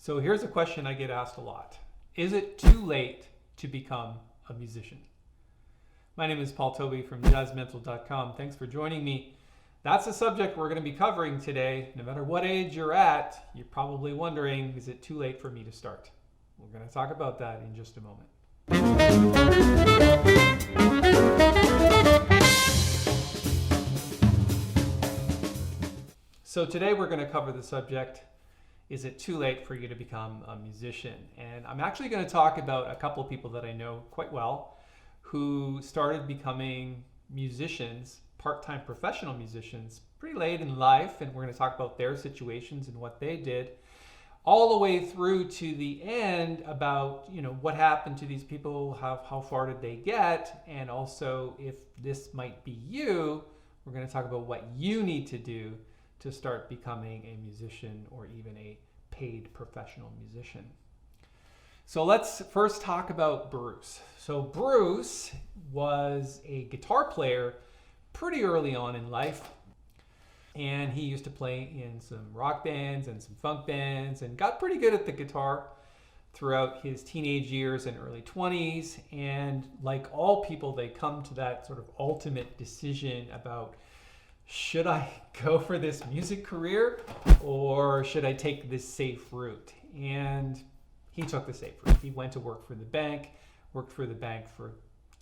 So here's a question I get asked a lot. Is it too late to become a musician? My name is Paul Tobey from jazzmental.com. Thanks for joining me. That's the subject we're going to be covering today. No matter what age you're at, you're probably wondering, is it too late for me to start? We're going to talk about that in just a moment. So today we're going to cover the subject, is it too late for you to become a musician? And I'm actually going to talk about a couple of people that I know quite well who started becoming musicians, part-time professional musicians, pretty late in life, and we're going to talk about their situations and what they did, all the way through to the end about, what happened to these people, how far did they get, and also if this might be you, we're going to talk about what you need to do to start becoming a musician or even a paid professional musician. So let's first talk about Bruce. So Bruce was a guitar player pretty early on in life, and he used to play in some rock bands and some funk bands and got pretty good at the guitar throughout his teenage years and early 20s. And like all people, they come to that sort of ultimate decision about, should I go for this music career or should I take this safe route? And he took the safe route. He went to work for the bank, worked for the bank for a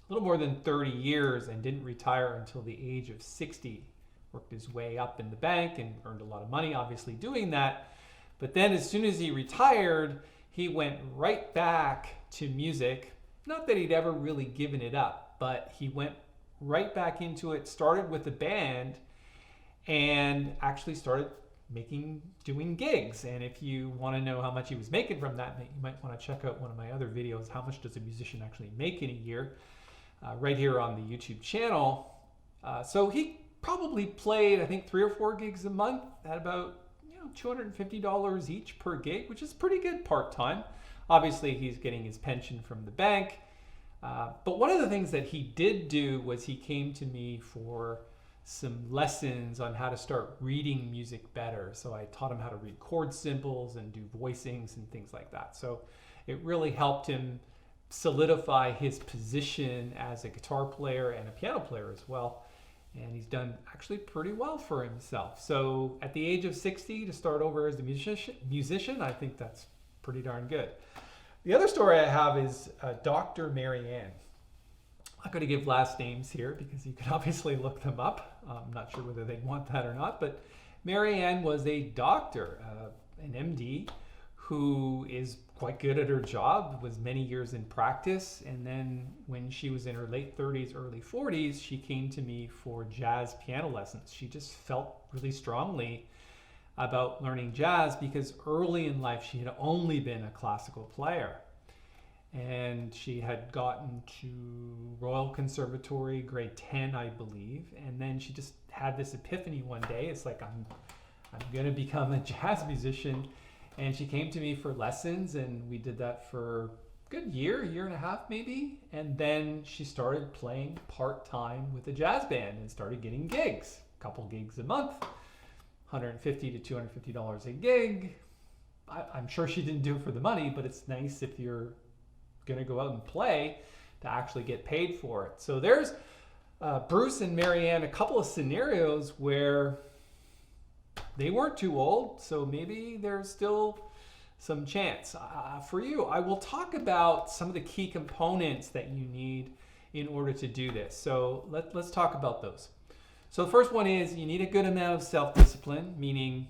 little more than 30 years and didn't retire until the age of 60. Worked his way up in the bank and earned a lot of money, obviously, doing that. But then as soon as he retired, he went right back to music. Not that he'd ever really given it up, but he went right back into it, started with a band, and actually started doing gigs. And if you want to know how much he was making from that, you might want to check out one of my other videos, How Much Does a Musician Actually Make in a Year, right here on the YouTube channel. So he probably played, I think, 3 or 4 gigs a month at about $250 each per gig, which is pretty good part-time. Obviously, he's getting his pension from the bank. But one of the things that he did do was he came to me for some lessons on how to start reading music better. So I taught him how to read chord symbols and do voicings and things like that. So it really helped him solidify his position as a guitar player and a piano player as well. And he's done actually pretty well for himself. So at the age of 60 to start over as a musician, I think that's pretty darn good. The other story I have is Dr. Mary Ann. I'm not going to give last names here because you can obviously look them up. I'm not sure whether they'd want that or not, but Mary Ann was a doctor, an MD, who is quite good at her job, was many years in practice, and then when she was in her late 30s, early 40s, she came to me for jazz piano lessons. She just felt really strongly about learning jazz because early in life she had only been a classical player. And she had gotten to Royal Conservatory, grade 10, I believe. And then she just had this epiphany one day. It's like, I'm going to become a jazz musician. And she came to me for lessons, and we did that for a good year and a half maybe. And then she started playing part-time with a jazz band and started getting gigs, a couple gigs a month, $150 to $250 a gig. I'm sure she didn't do it for the money, but it's nice if you're going to go out and play to actually get paid for it. So there's Bruce and Mary Ann, a couple of scenarios where they weren't too old, so maybe there's still some chance. For you, I will talk about some of the key components that you need in order to do this. So let's talk about those. So the first one is you need a good amount of self-discipline, meaning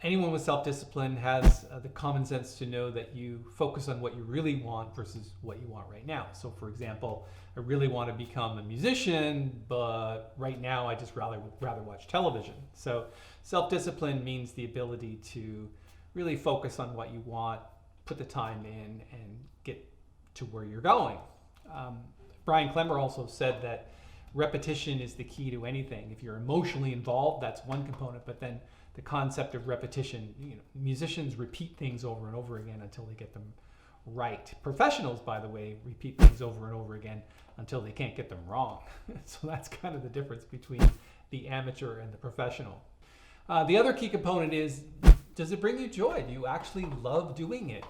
anyone with self-discipline has the common sense to know that you focus on what you really want versus what you want right now. So for example, I really want to become a musician, but right now I just rather watch television. So self-discipline means the ability to really focus on what you want, put the time in, and get to where you're going. Brian Clemmer also said that repetition is the key to anything. If you're emotionally involved, that's one component, but then the concept of repetition, musicians repeat things over and over again until they get them right. Professionals, by the way, repeat things over and over again until they can't get them wrong. So that's kind of the difference between the amateur and the professional. The other key component is does it bring you joy? Do you actually love doing it?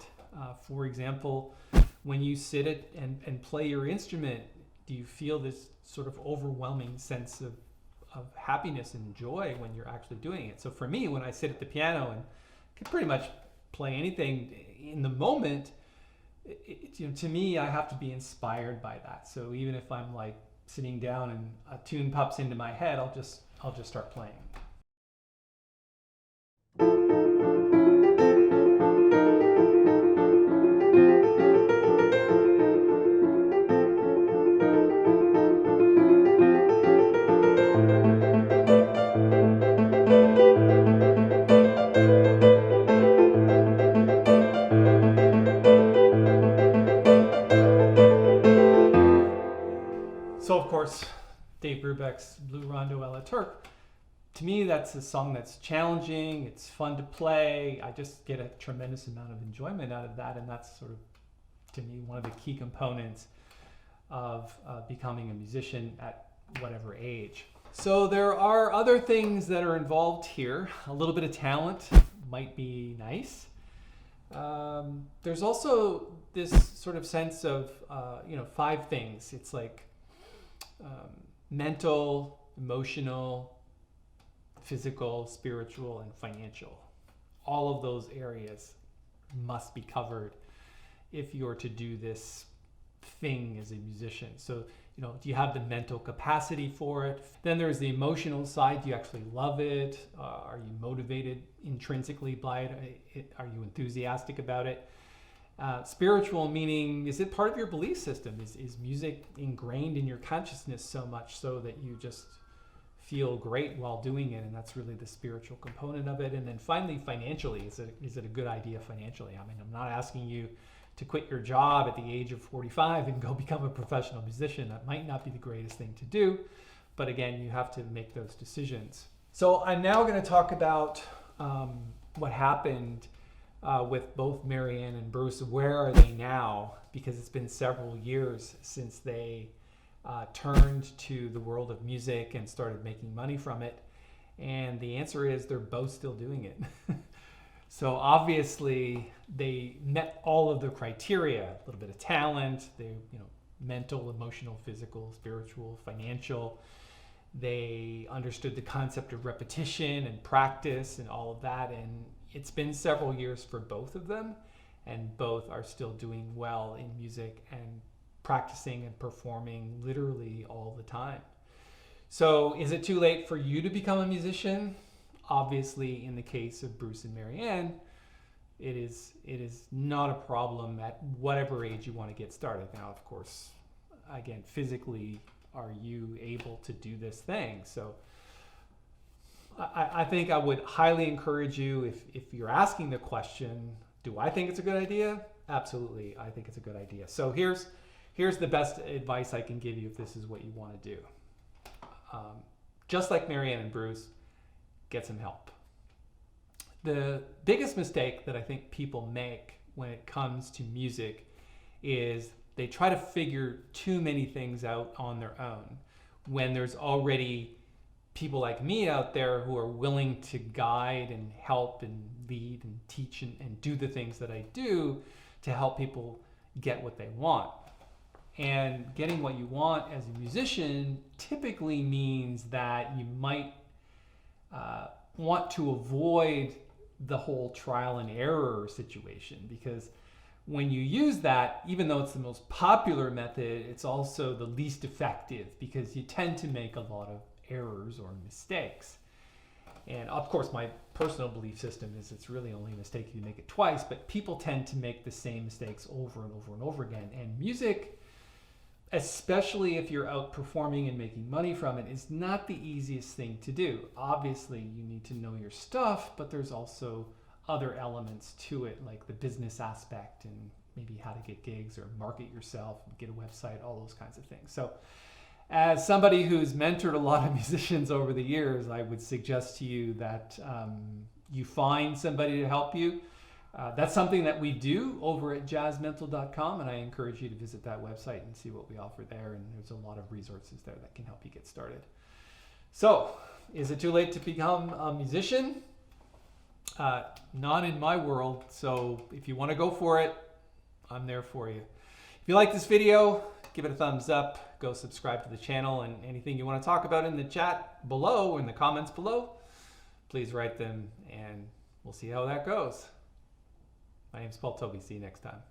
For example, when you sit and play your instrument, do you feel this sort of overwhelming sense of happiness and joy when you're actually doing it? So for me, when I sit at the piano and can pretty much play anything in the moment, to me, I have to be inspired by that. So even if I'm like sitting down and a tune pops into my head, I'll just start playing. So of course, Dave Brubeck's Blue Rondo a la Turk, to me that's a song that's challenging, it's fun to play, I just get a tremendous amount of enjoyment out of that, and that's sort of, to me, one of the key components of becoming a musician at whatever age. So there are other things that are involved here. A little bit of talent might be nice. There's also this sort of sense of, 5 things. It's like mental, emotional, physical, spiritual, and financial. All of those areas must be covered if you're to do this thing as a musician. So, do you have the mental capacity for it? Then there's the emotional side. Do you actually love it? Are you motivated intrinsically by it? Are you enthusiastic about it? Spiritual meaning, is it part of your belief system? Is music ingrained in your consciousness so much so that you just feel great while doing it? And that's really the spiritual component of it. And then finally, financially, is it a good idea financially? I mean, I'm not asking you to quit your job at the age of 45 and go become a professional musician. That might not be the greatest thing to do. But again, you have to make those decisions. So I'm now going to talk about what happened with both Marianne and Bruce. Where are they now? Because it's been several years since they turned to the world of music and started making money from it. And the answer is they're both still doing it. So obviously they met all of the criteria: a little bit of talent, mental, emotional, physical, spiritual, financial. They understood the concept of repetition and practice and all of that. And it's been several years for both of them, and both are still doing well in music and practicing and performing literally all the time. So is it too late for you to become a musician? Obviously, in the case of Bruce and Marianne, it is not a problem at whatever age you want to get started. Now, of course, again, physically, are you able to do this thing? So I think I would highly encourage you, if you're asking the question, do I think it's a good idea? Absolutely, I think it's a good idea. So here's the best advice I can give you if this is what you want to do. Just like Marianne and Bruce, get some help. The biggest mistake that I think people make when it comes to music is they try to figure too many things out on their own when there's already people like me out there who are willing to guide and help and lead and teach and do the things that I do to help people get what they want. And getting what you want as a musician typically means that you might want to avoid the whole trial and error situation, because when you use that, even though it's the most popular method, it's also the least effective because you tend to make a lot of errors or mistakes. And of course, my personal belief system is it's really only a mistake if you make it twice, but people tend to make the same mistakes over and over and over again. And music, especially if you're out performing and making money from it, is not the easiest thing to do. Obviously, you need to know your stuff, but there's also other elements to it, like the business aspect and maybe how to get gigs or market yourself, get a website, all those kinds of things. So as somebody who's mentored a lot of musicians over the years, I would suggest to you that you find somebody to help you. That's something that we do over at jazzmental.com, and I encourage you to visit that website and see what we offer there. And there's a lot of resources there that can help you get started. So, is it too late to become a musician? Not in my world. So if you want to go for it, I'm there for you. If you like this video, give it a thumbs up. Go subscribe to the channel, and anything you want to talk about in the chat below or in the comments below, please write them, and we'll see how that goes. My name's Tobey. See you next time.